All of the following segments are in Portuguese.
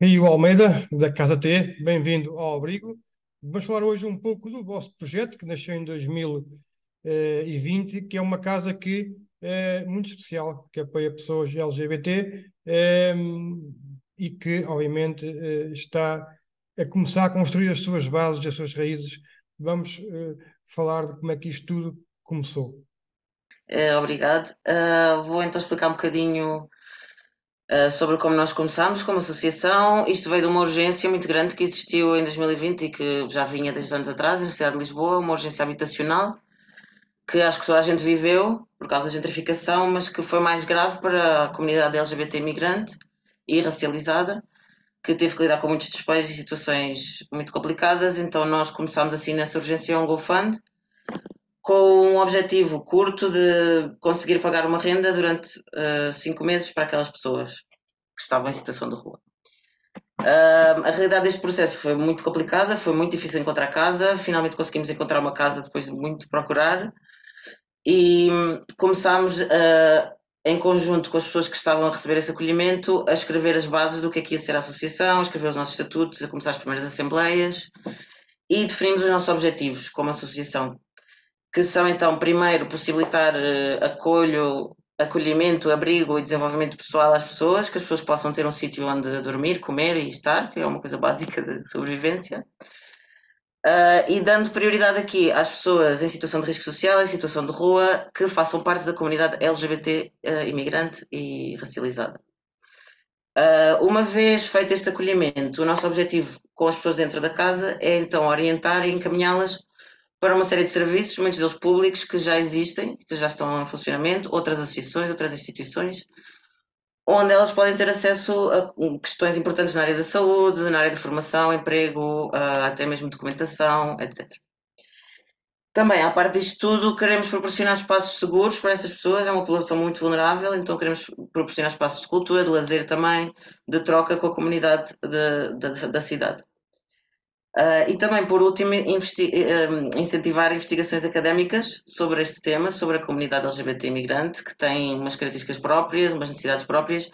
E o Almeida, da Casa T, bem-vindo ao Abrigo. Vamos falar hoje um pouco do vosso projeto, que nasceu em 2020, que é uma casa que é muito especial, que apoia pessoas LGBT, e que, obviamente, está a começar a construir as suas bases, as suas raízes. Vamos falar de como é que isto tudo começou. Obrigado. Vou então explicar um bocadinho sobre como nós começámos como associação. Isto veio de uma urgência muito grande que existiu em 2020 e que já vinha desde anos atrás, na cidade de Lisboa, uma urgência habitacional que acho que toda a gente viveu por causa da gentrificação, mas que foi mais grave para a comunidade LGBT imigrante e racializada, que teve que lidar com muitos despejos e situações muito complicadas. Então nós começámos assim nessa urgência um GoFund com um objetivo curto de conseguir pagar uma renda durante 5 meses para aquelas pessoas que estavam em situação de rua. A realidade deste processo foi muito complicada, foi muito difícil encontrar casa. Finalmente conseguimos encontrar uma casa depois de muito procurar e começámos em conjunto com as pessoas que estavam a receber esse acolhimento, a escrever as bases do que é que ia ser a associação, a escrever os nossos estatutos, a começar as primeiras assembleias e definimos os nossos objetivos como associação, que são então, primeiro, possibilitar acolhimento, abrigo e desenvolvimento pessoal às pessoas, que as pessoas possam ter um sítio onde dormir, comer e estar, que é uma coisa básica de sobrevivência. E dando prioridade aqui às pessoas em situação de risco social, em situação de rua, que façam parte da comunidade LGBT imigrante e racializada. Uma vez feito este acolhimento, o nosso objetivo com as pessoas dentro da casa é então orientar e encaminhá-las para uma série de serviços, muitos deles públicos, que já existem, que já estão em funcionamento, outras associações, outras instituições, onde elas podem ter acesso a questões importantes na área da saúde, na área da formação, emprego, até mesmo documentação, etc. Também, à parte disto tudo, queremos proporcionar espaços seguros para essas pessoas, é uma população muito vulnerável, então queremos proporcionar espaços de cultura, de lazer também, de troca com a comunidade da cidade. E também, por último, incentivar investigações académicas sobre este tema, sobre a comunidade LGBT imigrante, que tem umas características próprias, umas necessidades próprias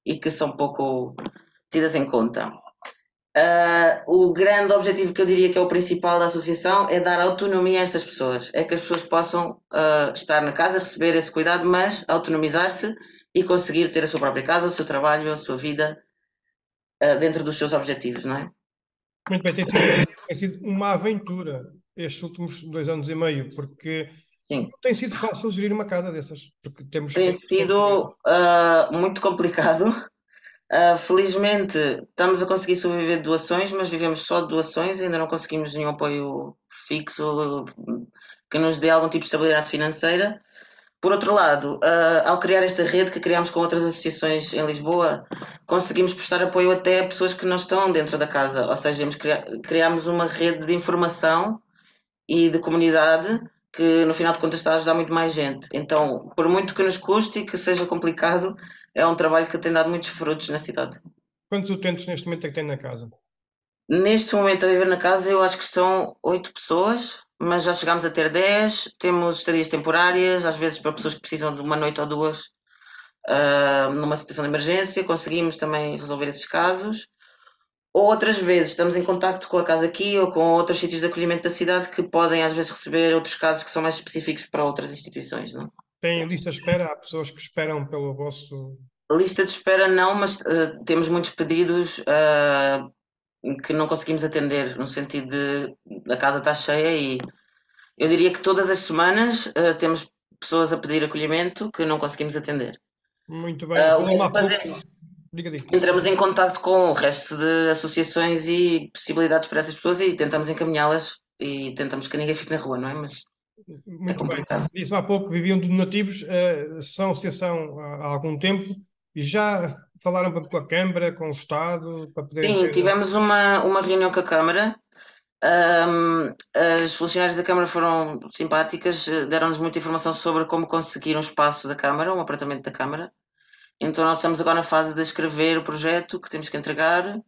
e que são pouco tidas em conta. O grande objetivo que eu diria que é o principal da associação é dar autonomia a estas pessoas, é que as pessoas possam estar na casa, receber esse cuidado, mas autonomizar-se e conseguir ter a sua própria casa, o seu trabalho, a sua vida dentro dos seus objetivos, não é? Muito bem, tem sido uma aventura estes últimos 2 anos e meio, porque Sim. não tem sido fácil gerir uma casa dessas, porque temos Tem que. sido muito complicado. Felizmente estamos a conseguir sobreviver de doações, mas vivemos só de doações, ainda não conseguimos nenhum apoio fixo que nos dê algum tipo de estabilidade financeira. Por outro lado, ao criar esta rede que criámos com outras associações em Lisboa, conseguimos prestar apoio até a pessoas que não estão dentro da casa, ou seja, criámos uma rede de informação e de comunidade que no final de contas está a ajudar muito mais gente. Então, por muito que nos custe e que seja complicado, é um trabalho que tem dado muitos frutos na cidade. Quantos utentes neste momento é que tem na casa? Neste momento a viver na casa eu acho que são 8 pessoas, mas já chegámos a ter 10. Temos estadias temporárias, às vezes para pessoas que precisam de uma noite ou duas numa situação de emergência, conseguimos também resolver esses casos. Outras vezes estamos em contacto com a Casa Aqui ou com outros sítios de acolhimento da cidade que podem às vezes receber outros casos que são mais específicos para outras instituições, não? Tem lista de espera? Há pessoas que esperam pelo vosso. A lista de espera não, mas temos muitos pedidos que não conseguimos atender, no sentido de a casa está cheia e eu diria que todas as semanas temos pessoas a pedir acolhimento que não conseguimos atender. Muito bem. O que é Falou-me que há pouco. fazemos? Diga, diga. Entramos em contacto com o resto de associações e possibilidades para essas pessoas e tentamos encaminhá-las e tentamos que ninguém fique na rua, não é? Mas é Muito bem. complicado. Disse há pouco que viviam de donativos, são associação há algum tempo e já falaram com a Câmara, com o Estado, para poderem Sim, ter. tivemos uma reunião com a Câmara. As funcionárias da Câmara foram simpáticas, deram-nos muita informação sobre como conseguir um espaço da Câmara, um apartamento da Câmara. Então, nós estamos agora na fase de escrever o projeto que temos que entregar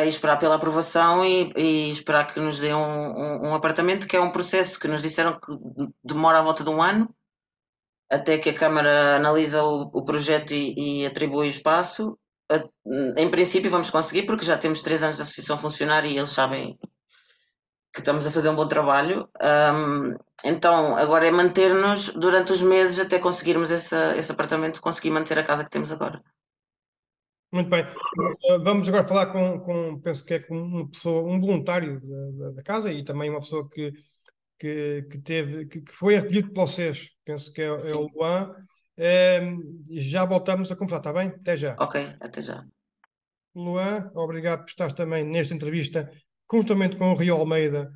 e esperar pela aprovação e esperar que nos dê um apartamento, que é um processo que nos disseram que demora à volta de um ano, até que a Câmara analisa o projeto e atribui o espaço. Em princípio vamos conseguir, porque já temos 3 anos de associação a funcionar e eles sabem que estamos a fazer um bom trabalho. Então, agora é manter-nos durante os meses até conseguirmos esse apartamento, conseguir manter a casa que temos agora. Muito bem. Vamos agora falar penso que é com uma pessoa, um voluntário da casa e também uma pessoa que foi acolhido por vocês. Penso que é o Sim. Luan. Já voltamos a conversar, está bem? Até já. Ok, até já. Luan, obrigado por estar também nesta entrevista, conjuntamente com o Rio Almeida,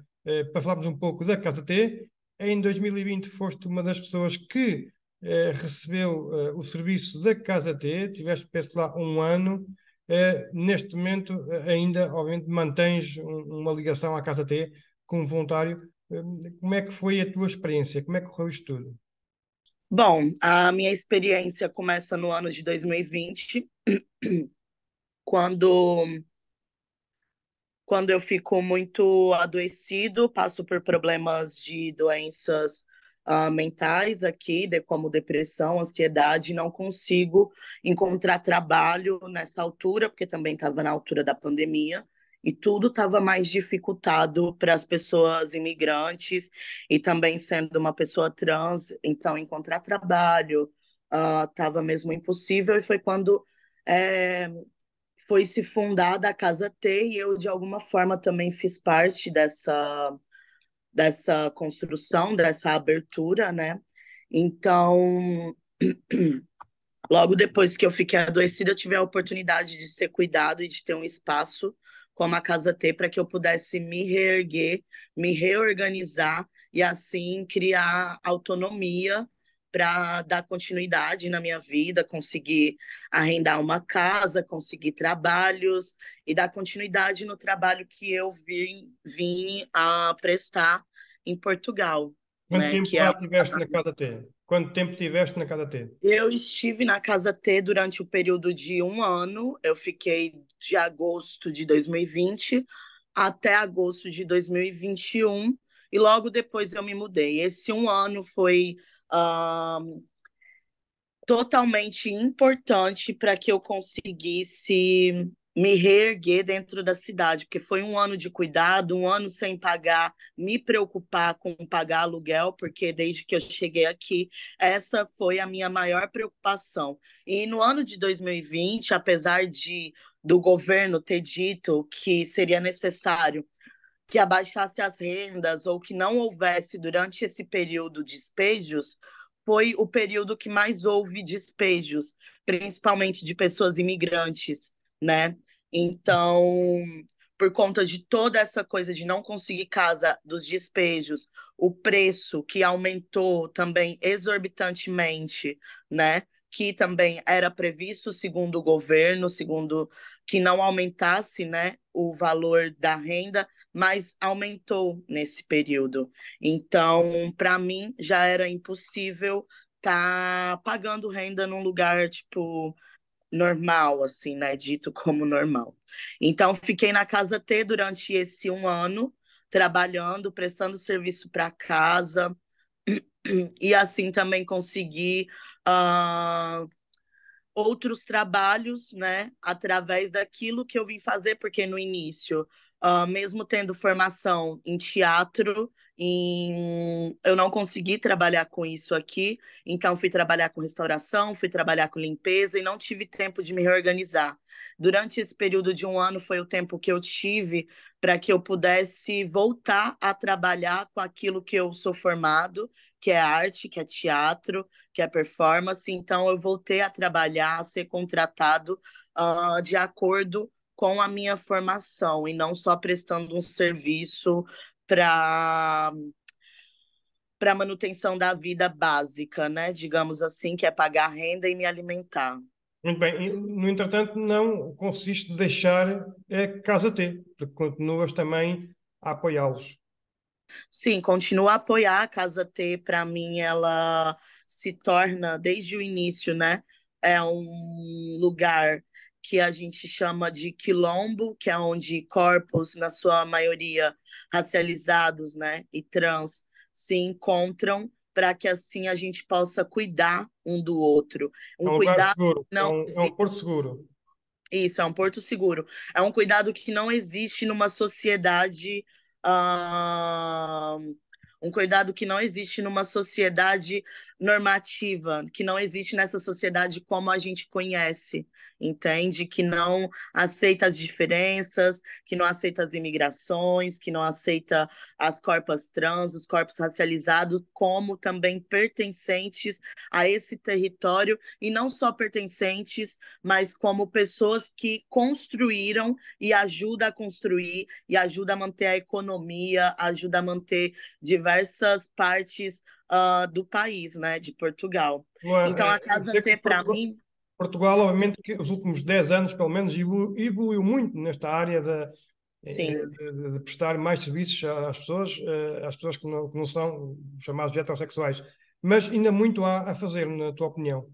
para falarmos um pouco da Casa T. Em 2020 foste uma das pessoas que recebeu o serviço da Casa T, tiveste, penso lá, um ano. Neste momento, ainda, obviamente, mantens uma ligação à Casa T como voluntário. Como é que foi a tua experiência? Como é que correu isto tudo? Bom, a minha experiência começa no ano de 2020, quando, quando eu fico muito adoecido, passo por problemas de doenças mentais aqui, como depressão, ansiedade, não consigo encontrar trabalho nessa altura, porque também estava na altura da pandemia, e tudo estava mais dificultado para as pessoas imigrantes, e também sendo uma pessoa trans, então encontrar trabalho estava mesmo impossível, e foi quando é, foi se fundada a Casa T e eu, de alguma forma, também fiz parte dessa construção, dessa abertura, né? Então, logo depois que eu fiquei adoecida, eu tive a oportunidade de ser cuidado e de ter um espaço como a Casa T para que eu pudesse me reerguer, me reorganizar e assim criar autonomia para dar continuidade na minha vida, conseguir arrendar uma casa, conseguir trabalhos e dar continuidade no trabalho que eu vim a prestar em Portugal, Quanto né? tempo Que é lá estiveste na Casa T? Quanto tempo tiveste na Casa T? eu estive na Casa T durante o período de um ano. Eu fiquei de agosto de 2020 até agosto de 2021 e logo depois eu me mudei. Esse um ano foi ah, totalmente importante para que eu conseguisse me reerguer dentro da cidade, porque foi um ano de cuidado, um ano sem pagar, me preocupar com pagar aluguel, porque desde que eu cheguei aqui, essa foi a minha maior preocupação. E no ano de 2020, apesar do governo ter dito que seria necessário que abaixasse as rendas ou que não houvesse durante esse período despejos, foi o período que mais houve despejos, principalmente de pessoas imigrantes, né? Então, por conta de toda essa coisa de não conseguir casa, dos despejos, o preço que aumentou também exorbitantemente, né? Que também era previsto, segundo o governo, segundo que não aumentasse, né, o valor da renda, mas aumentou nesse período. Então, para mim, já era impossível estar pagando renda num lugar, tipo, normal, assim, né? Dito como normal. Então, fiquei na Casa T durante esse um ano, trabalhando, prestando serviço para casa, e assim também consegui uh, outros trabalhos, né, através daquilo que eu vim fazer, porque no início, mesmo tendo formação em teatro, eu não consegui trabalhar com isso aqui, então fui trabalhar com restauração, fui trabalhar com limpeza e não tive tempo de me reorganizar. Durante esse período de um ano foi o tempo que eu tive para que eu pudesse voltar a trabalhar com aquilo que eu sou formado, que é arte, que é teatro, que é performance. Então, eu voltei a trabalhar, a ser contratado de acordo com a minha formação e não só prestando um serviço para manutenção da vida básica, né? Digamos assim, que é pagar renda e me alimentar. Muito bem. No entretanto, não conseguiste deixar a Casa T, porque continuas também a apoiá-los. Sim, continuo a apoiar a Casa T. Para mim, ela se torna, desde o início, né? É um lugar que a gente chama de quilombo, que é onde corpos, na sua maioria racializados, né, e trans, se encontram para que assim a gente possa cuidar um do outro. É Um um lugar cuidado seguro, não é um porto seguro. Isso, é um porto seguro. É um cuidado que não existe numa sociedade. ah, Um cuidado que não existe numa sociedade normativa, que não existe nessa sociedade como a gente conhece, entende? Que não aceita as diferenças, que não aceita as imigrações, que não aceita as corpas trans, os corpos racializados, como também pertencentes a esse território, e não só pertencentes, mas como pessoas que construíram e ajudam a construir, e ajudam a manter a economia, ajuda a manter diversas partes do país, né, de Portugal. Luan, Então, a eu Casa sei que T, para mim, Portugal, obviamente, que os últimos 10 anos, pelo menos, evoluiu muito nesta área sim, de prestar mais serviços às pessoas que não são chamados de heterossexuais. Mas ainda muito há a fazer, na tua opinião.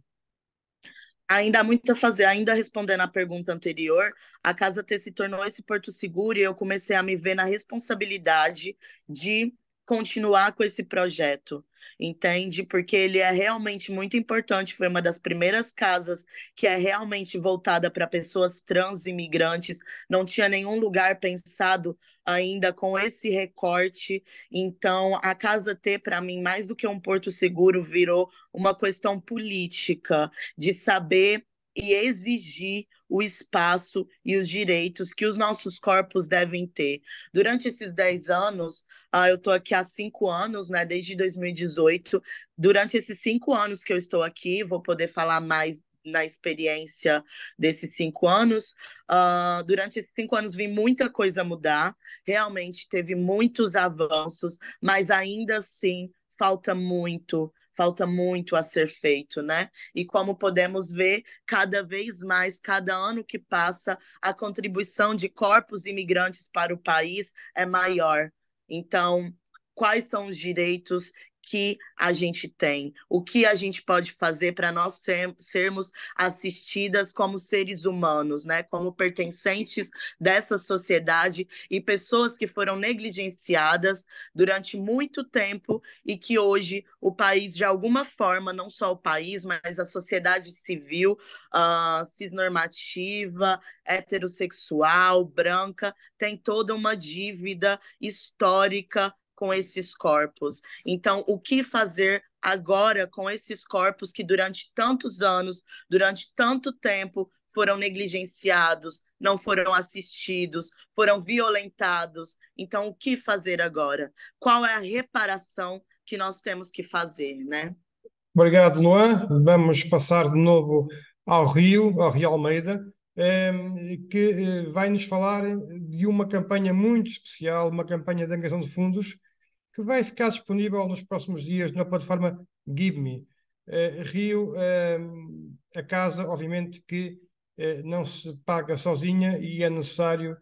ainda há muito a fazer. Ainda respondendo à pergunta anterior, a Casa T se tornou esse porto seguro e eu comecei a me ver na responsabilidade de continuar com esse projeto, entende? Porque ele é realmente muito importante. Foi uma das primeiras casas que é realmente voltada para pessoas trans imigrantes. Não tinha nenhum lugar pensado ainda com esse recorte. Então, a Casa T, para mim, mais do que um porto seguro, virou uma questão política de saber e exigir o espaço e os direitos que os nossos corpos devem ter. Durante esses 10 anos, eu estou aqui há 5 anos, né, desde 2018. Durante esses 5 anos que eu estou aqui, vou poder falar mais na experiência desses 5 anos. Durante esses 5 anos vi muita coisa mudar, realmente teve muitos avanços, mas ainda assim falta muito a ser feito, né? E como podemos ver, cada vez mais, cada ano que passa, a contribuição de corpos imigrantes para o país é maior. Então, quais são os direitos que a gente tem? O que a gente pode fazer para nós sermos assistidas como seres humanos, né? Como pertencentes dessa sociedade e pessoas que foram negligenciadas durante muito tempo e que hoje o país, de alguma forma, não só o país, mas a sociedade civil, cisnormativa, heterossexual, branca, tem toda uma dívida histórica com esses corpos. Então, o que fazer agora com esses corpos que durante tantos anos, durante tanto tempo, foram negligenciados, não foram assistidos, foram violentados? Então, o que fazer agora? Qual é a reparação que nós temos que fazer, né? Obrigado, Luan. Vamos passar de novo ao Rio Almeida, que vai nos falar de uma campanha muito especial, uma campanha de angariação de fundos, que vai ficar disponível nos próximos dias na plataforma GiveMe. Rio, a casa, obviamente, que não se paga sozinha e é necessário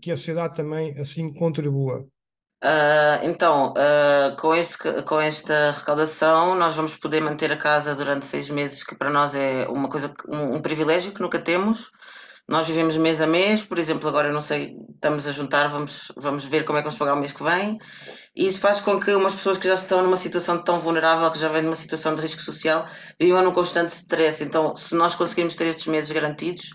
que a sociedade também assim contribua. Com esta recaudação, nós vamos poder manter a casa durante 6 meses, que para nós é uma coisa, um privilégio que nunca temos. Nós vivemos mês a mês, por exemplo, agora eu não sei, estamos a juntar, vamos ver como é que vamos pagar o mês que vem. E isso faz com que umas pessoas que já estão numa situação tão vulnerável, que já vêm de uma situação de risco social, vivam num constante stress. Então, se nós conseguirmos ter estes meses garantidos,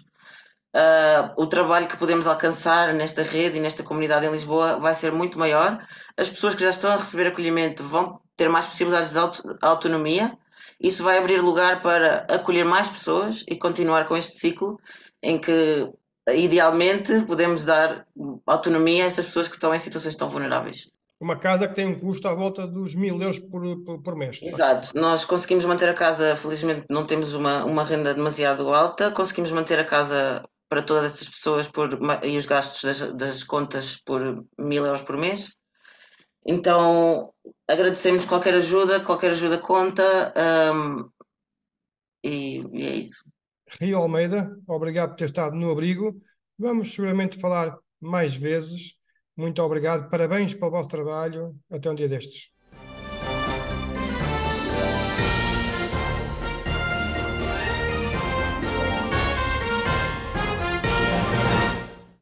o trabalho que podemos alcançar nesta rede e nesta comunidade em Lisboa vai ser muito maior. As pessoas que já estão a receber acolhimento vão ter mais possibilidades de autonomia. Isso vai abrir lugar para acolher mais pessoas e continuar com este ciclo em que, idealmente, podemos dar autonomia a estas pessoas que estão em situações tão vulneráveis. Uma casa que tem um custo à volta dos 1.000 euros por mês. Exato, nós conseguimos manter a casa, felizmente não temos uma renda demasiado alta, conseguimos manter a casa para todas estas pessoas e os gastos das contas por 1.000 euros por mês. Então agradecemos qualquer ajuda conta, e é isso. Rio Almeida, obrigado por ter estado no abrigo. Vamos seguramente falar mais vezes. Muito obrigado, parabéns pelo vosso trabalho. Até um dia destes.